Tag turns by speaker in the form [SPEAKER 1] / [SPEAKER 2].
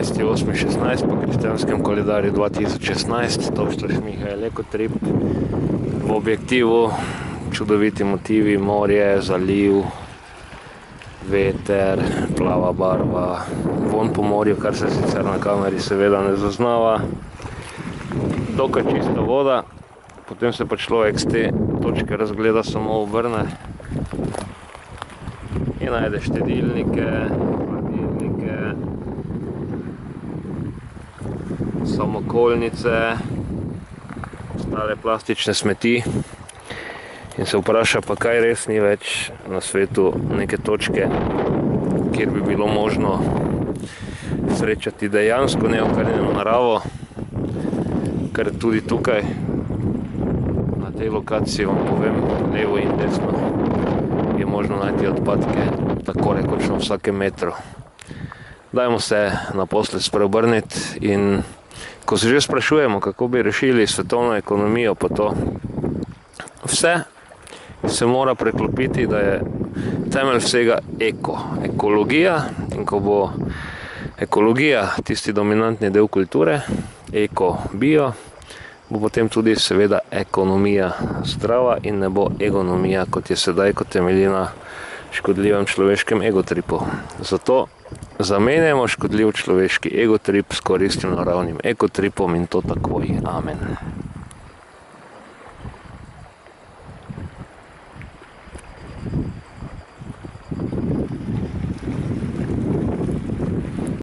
[SPEAKER 1] 11.8.16 po krščanskem koledarju 2016, to što Mihael Ekotrip v objektivu, čudoviti motivi, morje, zaliv, veter, plava barva, von po morju, kar se sicer na kameri seveda ne zaznava, dokaj čista voda, potem se pa človek z te točke razgleda samo obrne in najde štedilnike, hladilnike, samokolnice, ostale plastične smeti in se vpraša, pa kaj res ni več na svetu neke točke, kjer bi bilo možno srečati dejansko neokrnjeno naravo, ker tudi tukaj na tej lokaciji, vam povem, levo in desno je možno najti odpadke tako rekoč na vsakem metru. Dajmo se naposled spreobrniti in ko se že sprašujemo, kako bi rešili svetovno ekonomijo, pa to vse se mora preklopiti, da je temelj vsega ekologija, in ko bo ekologija tisti dominantni del kulture, bio, bo potem tudi seveda ekonomija zdrava in ne bo egonomija, kot je sedaj, kot temelji na škodljivem človeškem egotripu. Zato zamenjamo škodljiv človeški egotrip s koristnim naravnim ekotripom in to takoj. Amen.